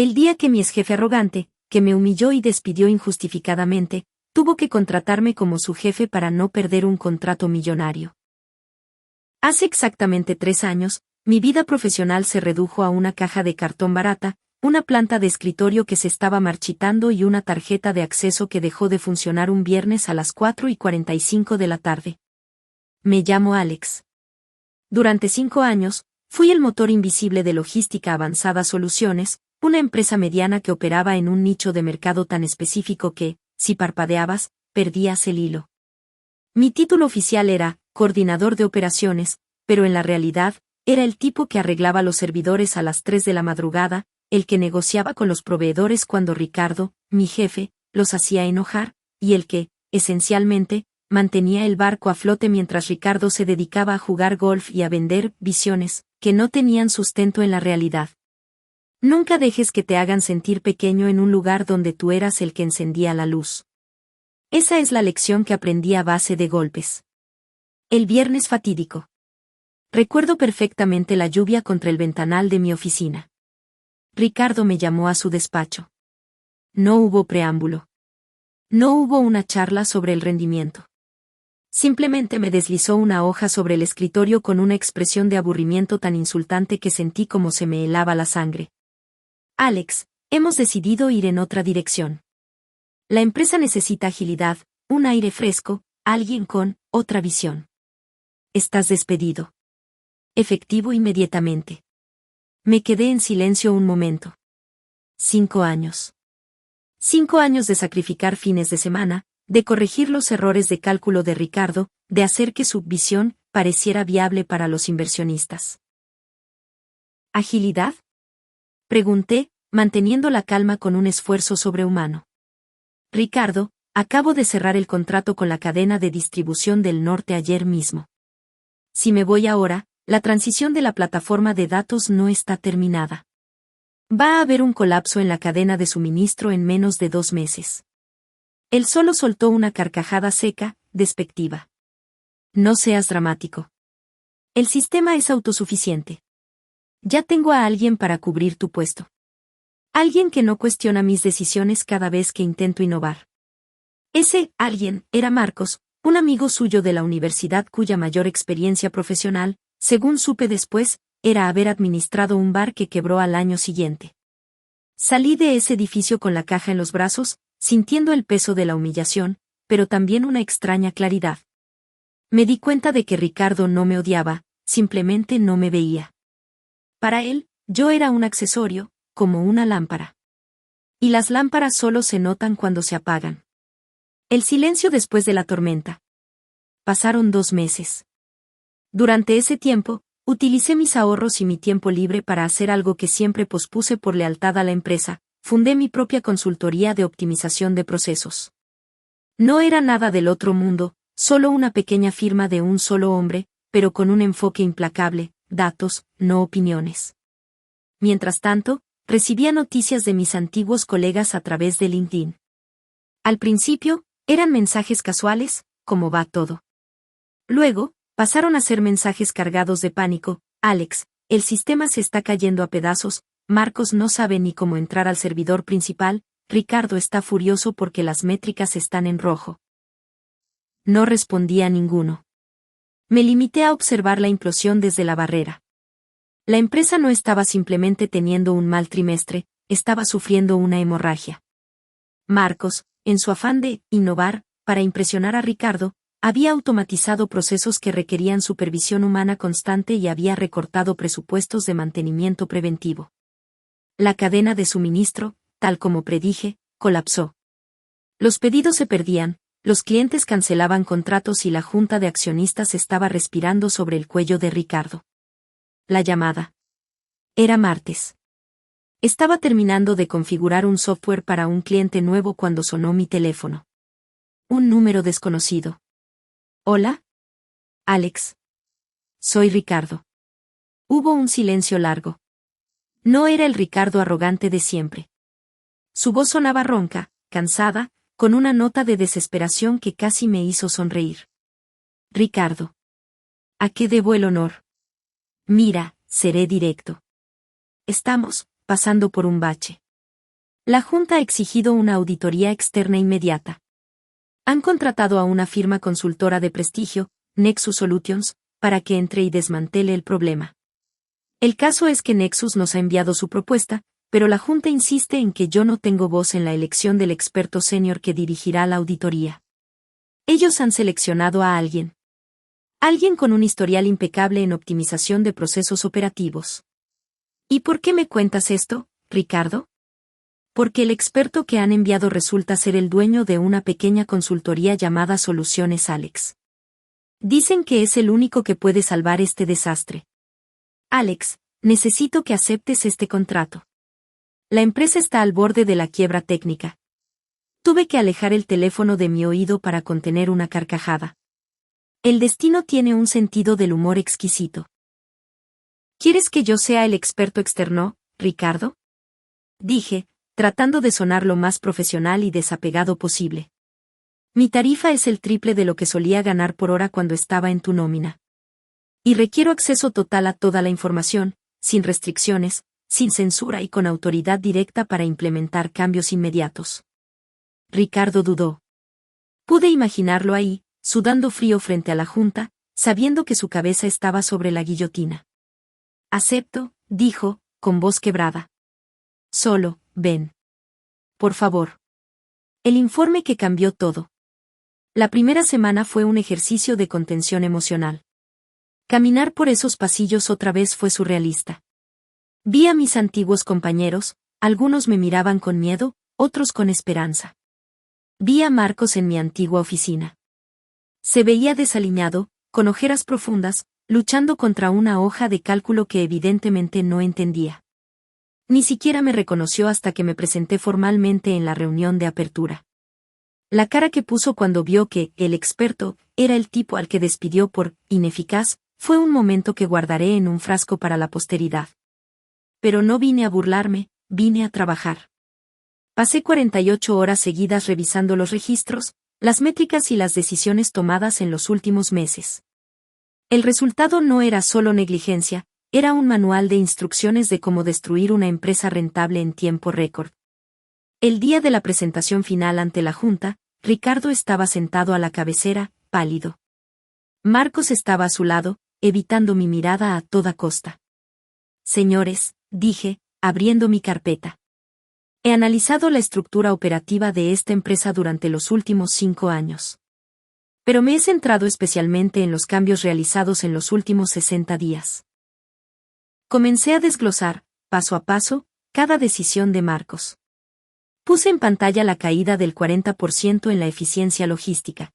El día que mi exjefe arrogante, que me humilló y despidió injustificadamente, tuvo que contratarme como su jefe para no perder un contrato millonario. Hace exactamente 3 años, mi vida profesional se redujo a una caja de cartón barata, una planta de escritorio que se estaba marchitando y una tarjeta de acceso que dejó de funcionar un viernes a las 4:45 de la tarde. Me llamo Alex. Durante 5 años, fui el motor invisible de Logística Avanzada Soluciones, una empresa mediana que operaba en un nicho de mercado tan específico que, si parpadeabas, perdías el hilo. Mi título oficial era coordinador de operaciones, pero en la realidad, era el tipo que arreglaba los servidores a las 3 de la madrugada, el que negociaba con los proveedores cuando Ricardo, mi jefe, los hacía enojar, y el que, esencialmente, mantenía el barco a flote mientras Ricardo se dedicaba a jugar golf y a vender visiones, que no tenían sustento en la realidad. Nunca dejes que te hagan sentir pequeño en un lugar donde tú eras el que encendía la luz. Esa es la lección que aprendí a base de golpes. El viernes fatídico. Recuerdo perfectamente la lluvia contra el ventanal de mi oficina. Ricardo me llamó a su despacho. No hubo preámbulo. No hubo una charla sobre el rendimiento. Simplemente me deslizó una hoja sobre el escritorio con una expresión de aburrimiento tan insultante que sentí como se me helaba la sangre. Alex, hemos decidido ir en otra dirección. La empresa necesita agilidad, un aire fresco, alguien con otra visión. Estás despedido. Efectivo inmediatamente. Me quedé en silencio un momento. 5 años. 5 años de sacrificar fines de semana, de corregir los errores de cálculo de Ricardo, de hacer que su visión pareciera viable para los inversionistas. ¿Agilidad? Pregunté, manteniendo la calma con un esfuerzo sobrehumano. Ricardo, acabo de cerrar el contrato con la cadena de distribución del norte ayer mismo. Si me voy ahora, la transición de la plataforma de datos no está terminada. Va a haber un colapso en la cadena de suministro en menos de 2 meses. Él solo soltó una carcajada seca, despectiva. No seas dramático. El sistema es autosuficiente. Ya tengo a alguien para cubrir tu puesto. Alguien que no cuestiona mis decisiones cada vez que intento innovar. Ese alguien era Marcos, un amigo suyo de la universidad cuya mayor experiencia profesional, según supe después, era haber administrado un bar que quebró al año siguiente. Salí de ese edificio con la caja en los brazos, sintiendo el peso de la humillación, pero también una extraña claridad. Me di cuenta de que Ricardo no me odiaba, simplemente no me veía. Para él, yo era un accesorio, como una lámpara. Y las lámparas solo se notan cuando se apagan. El silencio después de la tormenta. Pasaron 2 meses. Durante ese tiempo, utilicé mis ahorros y mi tiempo libre para hacer algo que siempre pospuse por lealtad a la empresa. Fundé mi propia consultoría de optimización de procesos. No era nada del otro mundo, solo una pequeña firma de un solo hombre, pero con un enfoque implacable, datos, no opiniones. Mientras tanto, recibía noticias de mis antiguos colegas a través de LinkedIn. Al principio, eran mensajes casuales, ¿cómo va todo? Luego, pasaron a ser mensajes cargados de pánico. Alex, el sistema se está cayendo a pedazos. Marcos no sabe ni cómo entrar al servidor principal. Ricardo está furioso porque las métricas están en rojo. No respondí a ninguno. Me limité a observar la implosión desde la barrera. La empresa no estaba simplemente teniendo un mal trimestre, estaba sufriendo una hemorragia. Marcos, en su afán de innovar, para impresionar a Ricardo, había automatizado procesos que requerían supervisión humana constante y había recortado presupuestos de mantenimiento preventivo. La cadena de suministro, tal como predije, colapsó. Los pedidos se perdían, los clientes cancelaban contratos y la junta de accionistas estaba respirando sobre el cuello de Ricardo. La llamada. Era martes. Estaba terminando de configurar un software para un cliente nuevo cuando sonó mi teléfono. Un número desconocido. ¿Hola? Alex. Soy Ricardo. Hubo un silencio largo. No era el Ricardo arrogante de siempre. Su voz sonaba ronca, cansada, con una nota de desesperación que casi me hizo sonreír. Ricardo. ¿A qué debo el honor? Mira, seré directo. Estamos pasando por un bache. La Junta ha exigido una auditoría externa inmediata. Han contratado a una firma consultora de prestigio, Nexus Solutions, para que entre y desmantele el problema. El caso es que Nexus nos ha enviado su propuesta, pero la Junta insiste en que yo no tengo voz en la elección del experto senior que dirigirá la auditoría. Ellos han seleccionado a alguien. Alguien con un historial impecable en optimización de procesos operativos. ¿Y por qué me cuentas esto, Ricardo? Porque el experto que han enviado resulta ser el dueño de una pequeña consultoría llamada Soluciones Alex. Dicen que es el único que puede salvar este desastre. Alex, necesito que aceptes este contrato. La empresa está al borde de la quiebra técnica. Tuve que alejar el teléfono de mi oído para contener una carcajada. El destino tiene un sentido del humor exquisito. ¿Quieres que yo sea el experto externo, Ricardo? Dije, tratando de sonar lo más profesional y desapegado posible. Mi tarifa es el triple de lo que solía ganar por hora cuando estaba en tu nómina. Y requiero acceso total a toda la información, sin restricciones, sin censura y con autoridad directa para implementar cambios inmediatos. Ricardo dudó. Pude imaginarlo ahí, sudando frío frente a la Junta, sabiendo que su cabeza estaba sobre la guillotina. Acepto, dijo, con voz quebrada. Solo, ven. Por favor. El informe que cambió todo. La primera semana fue un ejercicio de contención emocional. Caminar por esos pasillos otra vez fue surrealista. Vi a mis antiguos compañeros, algunos me miraban con miedo, otros con esperanza. Vi a Marcos en mi antigua oficina. Se veía desaliñado, con ojeras profundas, luchando contra una hoja de cálculo que evidentemente no entendía. Ni siquiera me reconoció hasta que me presenté formalmente en la reunión de apertura. La cara que puso cuando vio que el experto era el tipo al que despidió por ineficaz, fue un momento que guardaré en un frasco para la posteridad. Pero no vine a burlarme, vine a trabajar. Pasé 48 horas seguidas revisando los registros, las métricas y las decisiones tomadas en los últimos meses. El resultado no era solo negligencia, era un manual de instrucciones de cómo destruir una empresa rentable en tiempo récord. El día de la presentación final ante la Junta, Ricardo estaba sentado a la cabecera, pálido. Marcos estaba a su lado, evitando mi mirada a toda costa. Señores, dije, abriendo mi carpeta. He analizado la estructura operativa de esta empresa durante los últimos 5 años. Pero me he centrado especialmente en los cambios realizados en los últimos 60 días. Comencé a desglosar, paso a paso, cada decisión de Marcos. Puse en pantalla la caída del 40% en la eficiencia logística.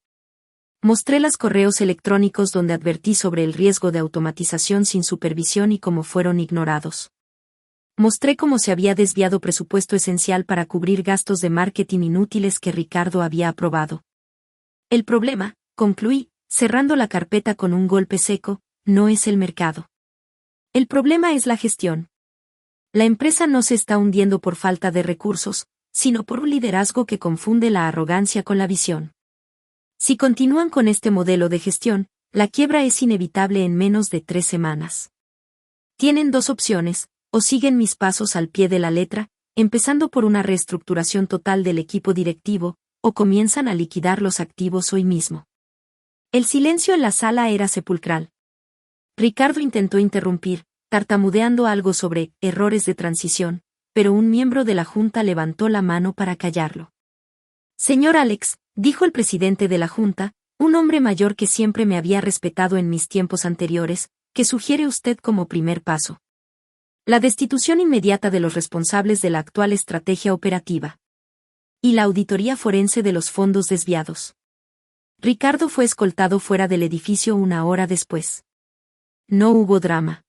Mostré los correos electrónicos donde advertí sobre el riesgo de automatización sin supervisión y cómo fueron ignorados. Mostré cómo se había desviado presupuesto esencial para cubrir gastos de marketing inútiles que Ricardo había aprobado. El problema, concluí, cerrando la carpeta con un golpe seco, no es el mercado. El problema es la gestión. La empresa no se está hundiendo por falta de recursos, sino por un liderazgo que confunde la arrogancia con la visión. Si continúan con este modelo de gestión, la quiebra es inevitable en menos de 3 semanas. Tienen 2 opciones, o siguen mis pasos al pie de la letra, empezando por una reestructuración total del equipo directivo, o comienzan a liquidar los activos hoy mismo. El silencio en la sala era sepulcral. Ricardo intentó interrumpir, tartamudeando algo sobre errores de transición, pero un miembro de la Junta levantó la mano para callarlo. Señor Alex, dijo el presidente de la Junta, un hombre mayor que siempre me había respetado en mis tiempos anteriores, ¿qué sugiere usted como primer paso? La destitución inmediata de los responsables de la actual estrategia operativa. Y la auditoría forense de los fondos desviados. Ricardo fue escoltado fuera del edificio 1 hora después. No hubo drama.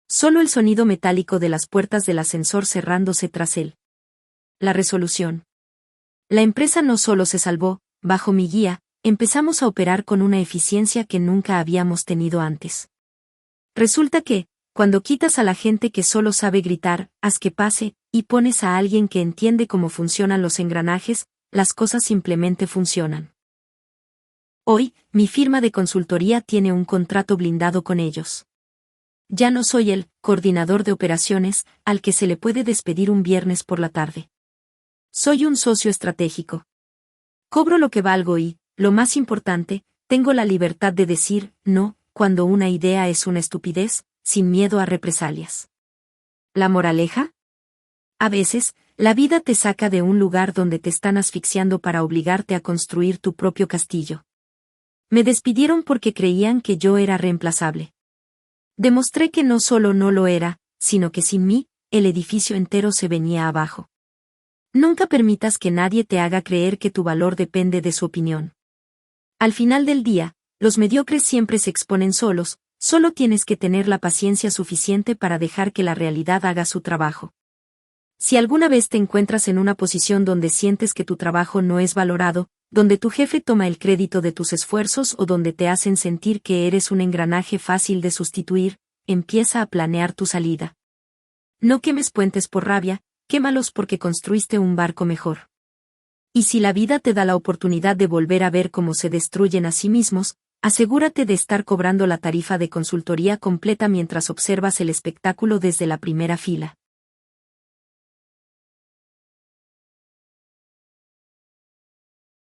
Solo el sonido metálico de las puertas del ascensor cerrándose tras él. La resolución. La empresa no solo se salvó, bajo mi guía, empezamos a operar con una eficiencia que nunca habíamos tenido antes. Resulta que, cuando quitas a la gente que solo sabe gritar, haz que pase, y pones a alguien que entiende cómo funcionan los engranajes, las cosas simplemente funcionan. Hoy, mi firma de consultoría tiene un contrato blindado con ellos. Ya no soy el coordinador de operaciones al que se le puede despedir un viernes por la tarde. Soy un socio estratégico. Cobro lo que valgo y, lo más importante, tengo la libertad de decir no cuando una idea es una estupidez, sin miedo a represalias. ¿La moraleja? A veces, la vida te saca de un lugar donde te están asfixiando para obligarte a construir tu propio castillo. Me despidieron porque creían que yo era reemplazable. Demostré que no solo no lo era, sino que sin mí, el edificio entero se venía abajo. Nunca permitas que nadie te haga creer que tu valor depende de su opinión. Al final del día, los mediocres siempre se exponen solos, solo tienes que tener la paciencia suficiente para dejar que la realidad haga su trabajo. Si alguna vez te encuentras en una posición donde sientes que tu trabajo no es valorado, donde tu jefe toma el crédito de tus esfuerzos o donde te hacen sentir que eres un engranaje fácil de sustituir, empieza a planear tu salida. No quemes puentes por rabia, quémalos porque construiste un barco mejor. Y si la vida te da la oportunidad de volver a ver cómo se destruyen a sí mismos, asegúrate de estar cobrando la tarifa de consultoría completa mientras observas el espectáculo desde la primera fila.